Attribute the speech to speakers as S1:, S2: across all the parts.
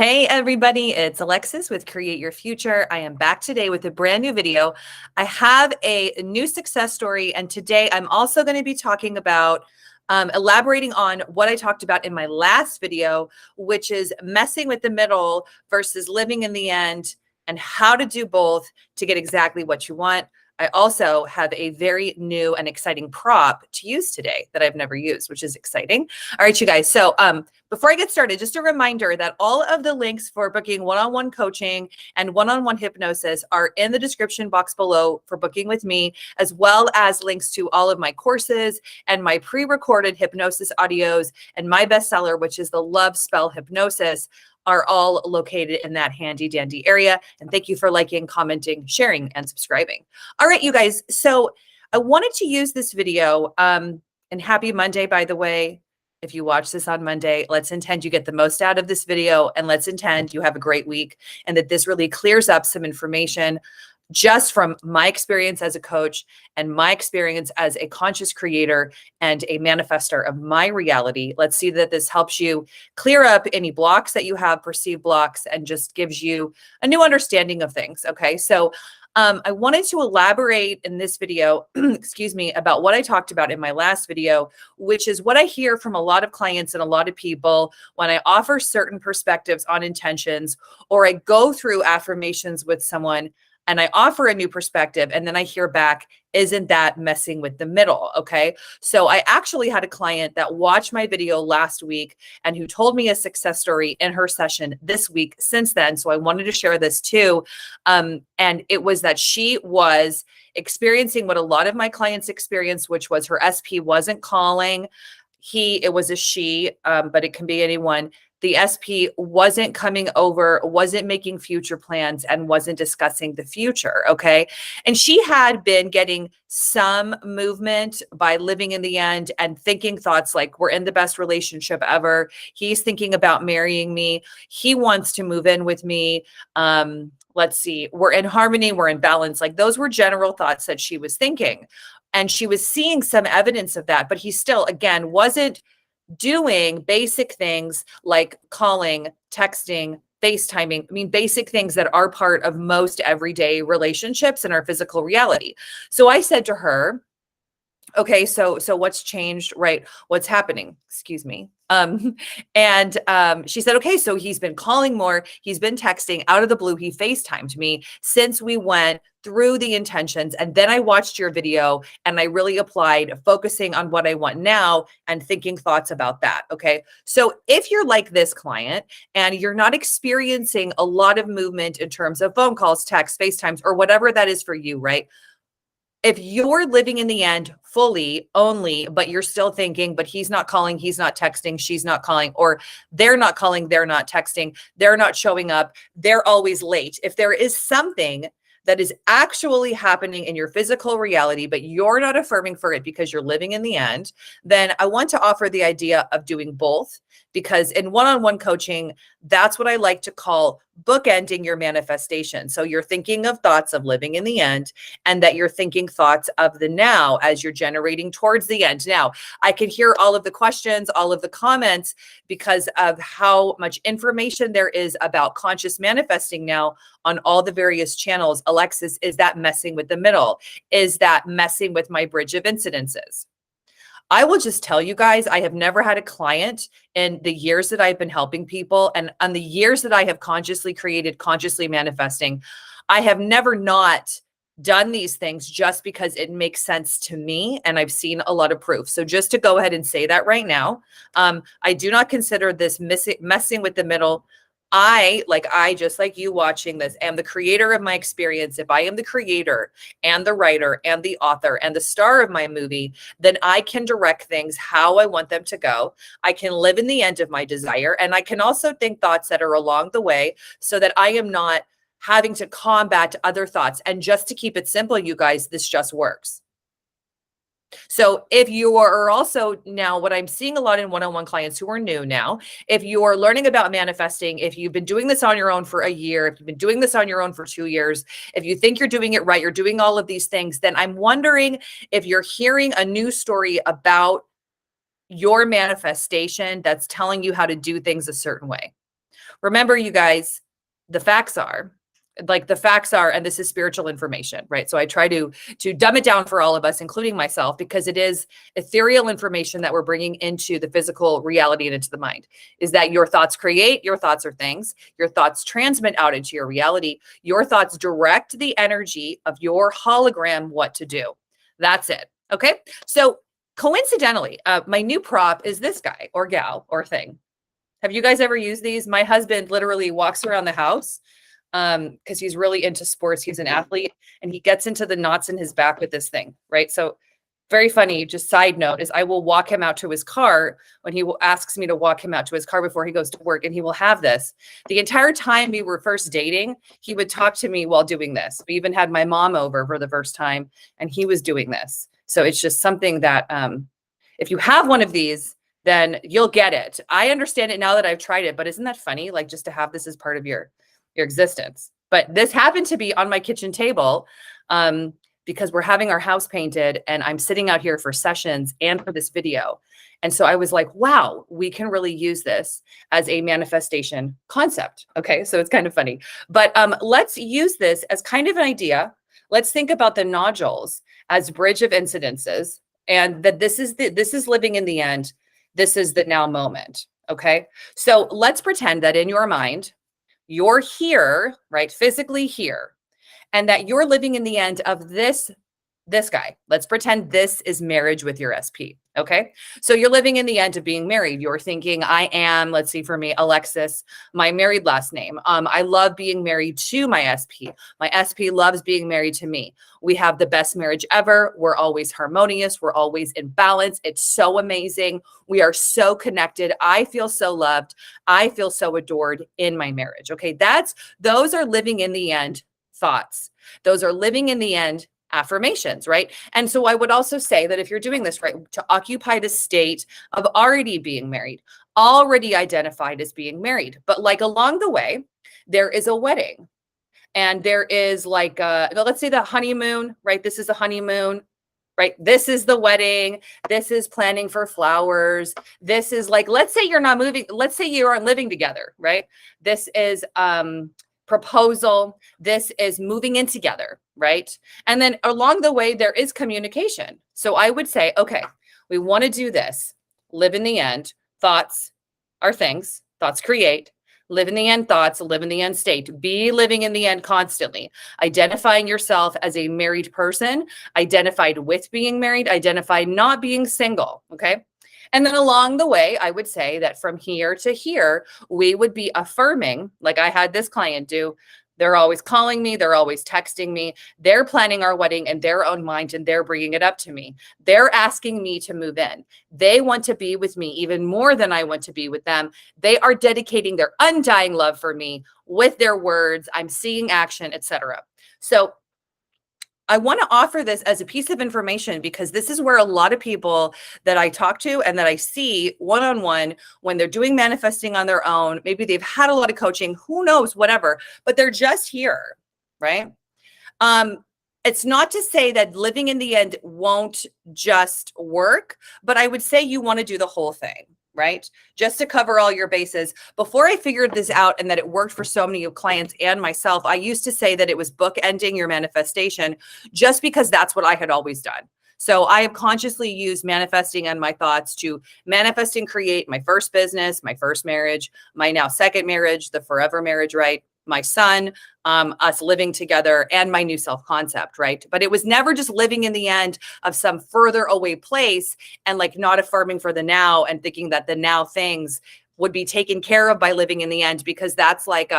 S1: Hey everybody, it's Alexis with Create Your Future. I am back today with a brand new video. I have a new success story, and today I'm also going to be talking about elaborating on what I talked about in my last video, which is messing with the middle versus living in the end, and how to do both to get exactly what you want. I also have a very new and exciting prop to use today that I've never used, which is exciting. All right, you guys. So before I get started, just a reminder that all of the links for booking one-on-one coaching and one-on-one hypnosis are in the description box below for booking with me, as well as links to all of my courses and my pre-recorded hypnosis audios and my bestseller, which is the Love Spell Hypnosis, are all located in that handy dandy area. And thank you for liking, commenting, sharing, and subscribing. All right, you guys. So I wanted to use this video, and happy Monday, by the way. If you watch this on Monday, let's intend you get the most out of this video, and let's intend you have a great week, and that this really clears up some information just from my experience as a coach and my experience as a conscious creator and a manifester of my reality. Let's see that this helps you clear up any blocks that you have, perceived blocks, and just gives you a new understanding of things. Okay. So I wanted to elaborate in this video, excuse me, about what I talked about in my last video, which is what I hear from a lot of clients and a lot of people when I offer certain perspectives on intentions, or I go through affirmations with someone and I offer a new perspective, and then I hear back, isn't that messing with the middle? Okay. So I actually had a client that watched my video last week and who told me a success story in her session this week since then. So I wanted to share this too. And it was that she was experiencing what a lot of my clients experienced, which was her SP wasn't calling. It was a she, but it can be anyone. The SP wasn't coming over, wasn't making future plans, and wasn't discussing the future, okay? And she had been getting some movement by living in the end and thinking thoughts like, we're in the best relationship ever. He's thinking about marrying me. He wants to move in with me. Let's see, we're in harmony, we're in balance. Like, those were general thoughts that she was thinking. And she was seeing some evidence of that, but he still, again, wasn't doing basic things like calling, texting, FaceTiming. I mean, basic things that are part of most everyday relationships in our physical reality. So I said to her, okay, so what's changed, right? What's happening? Excuse me. She said, okay, so he's been calling more. He's been texting out of the blue. He FaceTimed me since we went through the intentions. And then I watched your video and I really applied focusing on what I want now and thinking thoughts about that. Okay. So if you're like this client and you're not experiencing a lot of movement in terms of phone calls, texts, FaceTimes, or whatever that is for you, right? If you're living in the end fully only, but you're still thinking, but he's not calling, he's not texting, she's not calling, or they're not calling, they're not texting, they're not showing up, they're always late. If there is something that is actually happening in your physical reality, but you're not affirming for it because you're living in the end, then I want to offer the idea of doing both, because in one-on-one coaching, that's what I like to call bookending your manifestation. So you're thinking of thoughts of living in the end, and that you're thinking thoughts of the now as you're generating towards the end. Now, I can hear all of the questions, all of the comments, because of how much information there is about conscious manifesting now on all the various channels. Alexis, is that messing with the middle? Is that messing with my bridge of incidences? I will just tell you guys, I have never had a client in the years that I've been helping people, and on the years that I have consciously created, consciously manifesting, I have never not done these things just because it makes sense to me, and I've seen a lot of proof. So just to go ahead and say that right now, I do not consider this messing with the middle. Just like you watching this, am the creator of my experience. If I am the creator and the writer and the author and the star of my movie, then I can direct things how I want them to go. I can live in the end of my desire. And I can also think thoughts that are along the way so that I am not having to combat other thoughts. And just to keep it simple, you guys, this just works. So if you are also now, what I'm seeing a lot in one-on-one clients who are new now, if you are learning about manifesting, if you've been doing this on your own for a year, if you've been doing this on your own for 2 years, if you think you're doing it right, you're doing all of these things, then I'm wondering if you're hearing a new story about your manifestation that's telling you how to do things a certain way. Remember, you guys, the facts are, and this is spiritual information, right? So I try to dumb it down for all of us, including myself, because it is ethereal information that we're bringing into the physical reality and into the mind. Is that your thoughts create, your thoughts are things, your thoughts transmit out into your reality, your thoughts direct the energy of your hologram what to do. That's it. Okay. So coincidentally, my new prop is this guy or gal or thing. Have you guys ever used these? My husband literally walks around the house because he's really into sports. He's an athlete, and he gets into the knots in his back with this thing, right? So very funny, just side note, is I will walk him out to his car when he asks me to walk him out to his car before he goes to work, and he will have this. The entire time we were first dating, he would talk to me while doing this. We even had my mom over for the first time, and he was doing this. So it's just something that if you have one of these, then you'll get it. I understand it now that I've tried it, but isn't that funny? Like, just to have this as part of your existence. But this happened to be on my kitchen table because we're having our house painted, and I'm sitting out here for sessions and for this video. And so I was like, wow, we can really use this as a manifestation concept. Okay, so it's kind of funny. But let's use this as kind of an idea. Let's think about the nodules as bridge of incidences, and that this is living in the end. This is the now moment. Okay, so let's pretend that in your mind, you're here, right? Physically here, and that you're living in the end of this guy. Let's pretend this is marriage with your SP. Okay. So you're living in the end of being married. You're thinking, I am, let's see, for me, Alexis, my married last name. I love being married to my SP. My SP loves being married to me. We have the best marriage ever. We're always harmonious. We're always in balance. It's so amazing. We are so connected. I feel so loved. I feel so adored in my marriage. Okay. Those are living in the end thoughts. Those are living in the end affirmations, right? And so I would also say that if you're doing this, right, to occupy the state of already being married, already identified as being married, but like along the way, there is a wedding, and there is like, let's say the honeymoon, right? This is a honeymoon, right? This is the wedding. This is planning for flowers. This is like, let's say you're not moving. Let's say you aren't living together, right? This is, proposal. This is moving in together, right? And then along the way, there is communication. So I would say, okay, we want to do this. Live in the end. Thoughts are things. Thoughts create. Live in the end thoughts. Live in the end state. Be living in the end constantly. Identifying yourself as a married person, identified with being married, identified not being single, okay? And then along the way, I would say that from here to here, we would be affirming, like I had this client do. They're always calling me. They're always texting me. They're planning our wedding in their own mind, and they're bringing it up to me. They're asking me to move in. They want to be with me even more than I want to be with them. They are dedicating their undying love for me with their words. I'm seeing action, etc. So I want to offer this as a piece of information because this is where a lot of people that I talk to and that I see one-on-one when they're doing manifesting on their own, maybe they've had a lot of coaching, who knows, whatever, but they're just here, right? It's not to say that living in the end won't just work, but I would say you want to do the whole thing, right? Just to cover all your bases. Before I figured this out and that it worked for so many clients and myself, I used to say that it was bookending your manifestation just because that's what I had always done. So I have consciously used manifesting and my thoughts to manifest and create my first business, my first marriage, my now second marriage, the forever marriage, right? My son, us living together, and my new self-concept, right? But it was never just living in the end of some further away place and like not affirming for the now and thinking that the now things would be taken care of by living in the end, because that's like,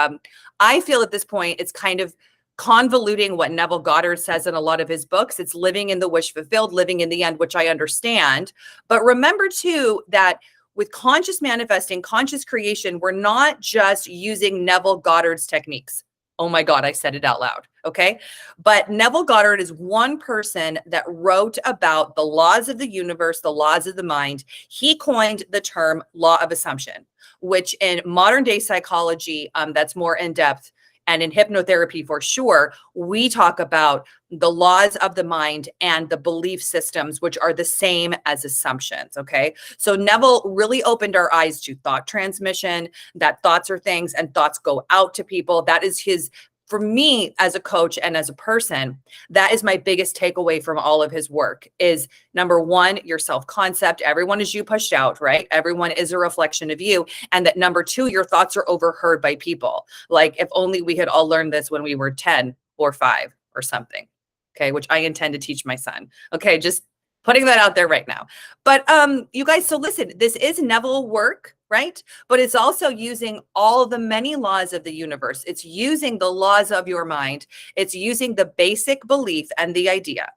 S1: I feel at this point, it's kind of convoluting what Neville Goddard says in a lot of his books. It's living in the wish fulfilled, living in the end, which I understand. But remember too, that with conscious manifesting, conscious creation, we're not just using Neville Goddard's techniques. Oh my God, I said it out loud. Okay. But Neville Goddard is one person that wrote about the laws of the universe, the laws of the mind. He coined the term law of assumption, which in modern day psychology, that's more in depth, And in hypnotherapy, for sure, we talk about the laws of the mind and the belief systems, which are the same as assumptions. Okay. So Neville really opened our eyes to thought transmission, that thoughts are things and thoughts go out to people. That is his, for me as a coach and as a person, that is my biggest takeaway from all of his work is number one, your self-concept. Everyone is you pushed out, right? Everyone is a reflection of you. And that number two, your thoughts are overheard by people. Like if only we had all learned this when we were 10 or 5 or something. Okay. Which I intend to teach my son. Okay. Just putting that out there right now. But you guys, so listen, this is Neville work, right? But it's also using all the many laws of the universe. It's using the laws of your mind. It's using the basic belief and the idea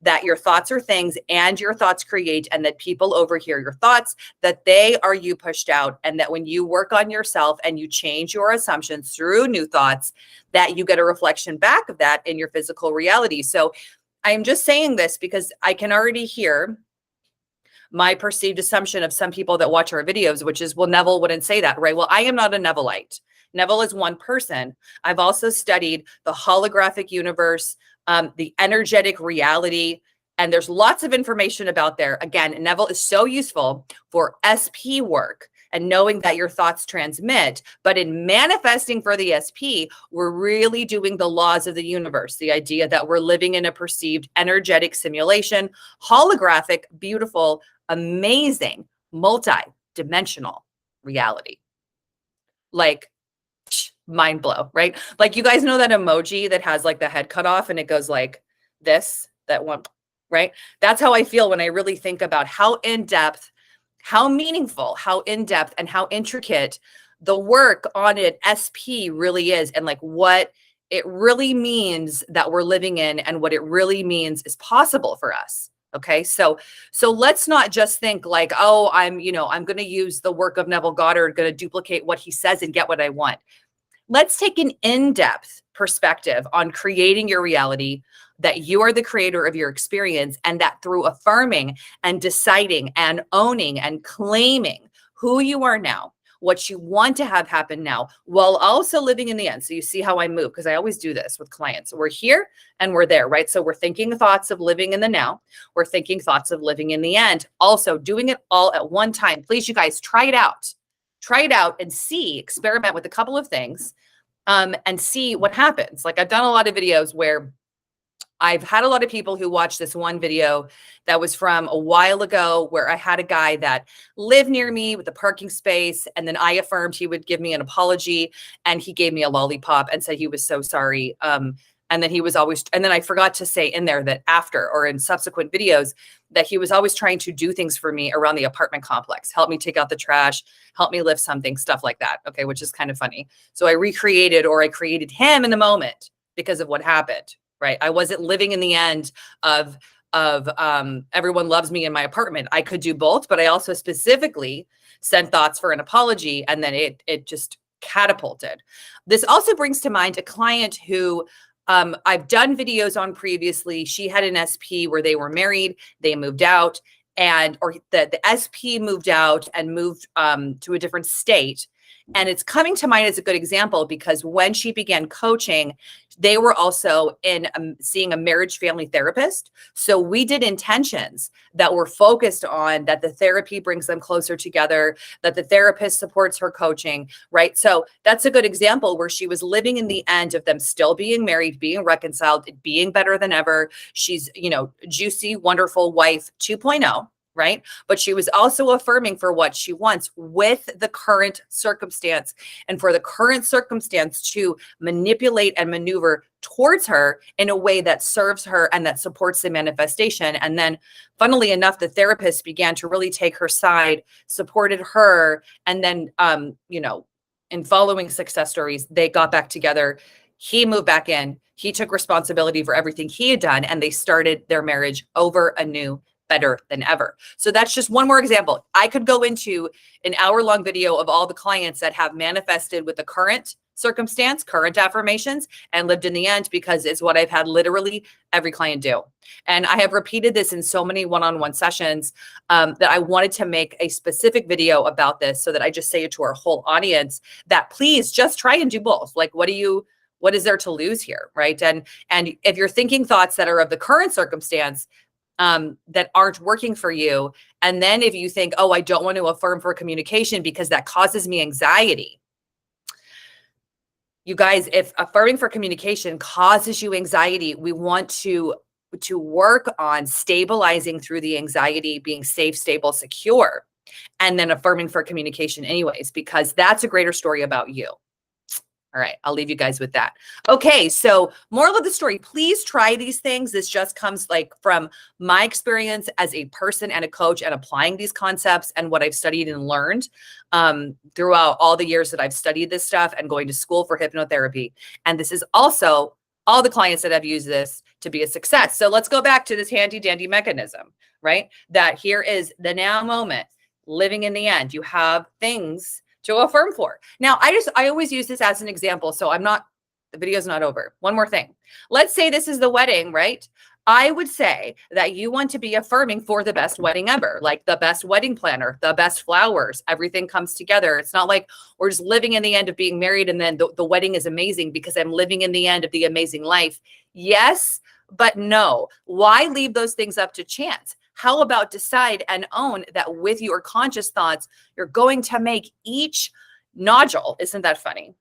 S1: that your thoughts are things and your thoughts create, and that people overhear your thoughts, that they are you pushed out, and that when you work on yourself and you change your assumptions through new thoughts, that you get a reflection back of that in your physical reality. So I'm just saying this because I can already hear my perceived assumption of some people that watch our videos, which is, well, Neville wouldn't say that, right? Well, I am not a Nevilleite. Neville is one person. I've also studied the holographic universe, the energetic reality, and there's lots of information about there. Again, Neville is so useful for SP work and knowing that your thoughts transmit. But in manifesting for the SP, we're really doing the laws of the universe, the idea that we're living in a perceived energetic simulation, holographic, beautiful, amazing, multi-dimensional reality. Like, mind blow, right? Like you guys know that emoji that has like the head cut off and it goes like this, that one, right? That's how I feel when I really think about how in-depth, how meaningful, how in-depth, and how intricate the work on an SP really is, and like what it really means that we're living in and what it really means is possible for us. Okay. So let's not just think like, oh, I'm going to use the work of Neville Goddard, going to duplicate what he says and get what I want. Let's take an in-depth perspective on creating your reality, that you are the creator of your experience, and that through affirming and deciding and owning and claiming who you are now, what you want to have happen now, while also living in the end. So you see how I move, because I always do this with clients. We're here and we're there, right? So we're thinking thoughts of living in the now. We're thinking thoughts of living in the end. Also doing it all at one time. Please, you guys, try it out. Try it out and see, experiment with a couple of things and see what happens. Like I've done a lot of videos where I've had a lot of people who watched this one video that was from a while ago where I had a guy that lived near me with a parking space. And then I affirmed he would give me an apology, and he gave me a lollipop and said he was so sorry. And then he was always, and then I forgot to say in there that after or in subsequent videos that he was always trying to do things for me around the apartment complex, help me take out the trash, help me lift something, stuff like that. Okay. Which is kind of funny. So I created him in the moment because of what happened, right? I wasn't living in the end of everyone loves me in my apartment. I could do both, but I also specifically sent thoughts for an apology, and then it just catapulted. This also brings to mind a client who I've done videos on previously. She had an SP where they were married, they moved out, or the SP moved out and moved to a different state. And it's coming to mind as a good example because when she began coaching, they were also in seeing a marriage family therapist. So we did intentions that were focused on that the therapy brings them closer together, that the therapist supports her coaching, right? So that's a good example where she was living in the end of them still being married, being reconciled, being better than ever. She's, juicy, wonderful wife 2.0. Right? But she was also affirming for what she wants with the current circumstance, and for the current circumstance to manipulate and maneuver towards her in a way that serves her and that supports the manifestation. And then funnily enough, the therapist began to really take her side, supported her. And then, in following success stories, they got back together. He moved back in. He took responsibility for everything he had done, and they started their marriage over anew, better than ever. So that's just one more example. I could go into an hour-long video of all the clients that have manifested with the current circumstance, current affirmations, and lived in the end, because it's what I've had literally every client do. And I have repeated this in so many one-on-one sessions that I wanted to make a specific video about this, so that I just say it to our whole audience that please just try and do both. Like, what do you what is there to lose here, right? And if you're thinking thoughts that are of the current circumstance, that aren't working for you, and then if you think, oh, I don't want to affirm for communication because that causes me anxiety. You guys, if affirming for communication causes you anxiety, we want to work on stabilizing through the anxiety, being safe, stable, secure, and then affirming for communication anyways, because that's a greater story about you. All right, I'll leave you guys with that. Okay, so moral of the story, please try these things. This just comes like from my experience as a person and a coach and applying these concepts and what I've studied and learned throughout all the years that I've studied this stuff and going to school for hypnotherapy. And this is also all the clients that have used this to be a success. So let's go back to this handy dandy mechanism, right? That here is the now moment, living in the end. You have things to affirm for. Now, I always use this as an example. So the video's not over. One more thing. Let's say this is the wedding, right? I would say that you want to be affirming for the best wedding ever, like the best wedding planner, the best flowers, everything comes together. It's not like we're just living in the end of being married and then the wedding is amazing because I'm living in the end of the amazing life. Yes, but no. Why leave those things up to chance? How about decide and own that with your conscious thoughts, you're going to make each nodule, isn't that funny,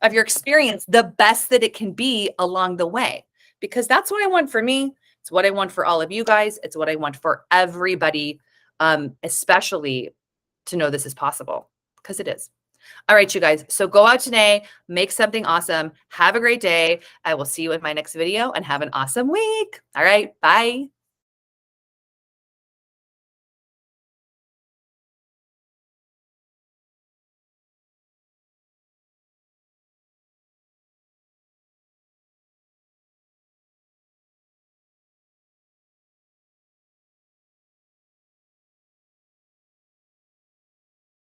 S1: of your experience the best that it can be along the way? Because that's what I want for me. It's what I want for all of you guys. It's what I want for everybody, especially to know this is possible, because it is. All right, you guys. So go out today, make something awesome. Have a great day. I will see you in my next video and have an awesome week. All right. Bye.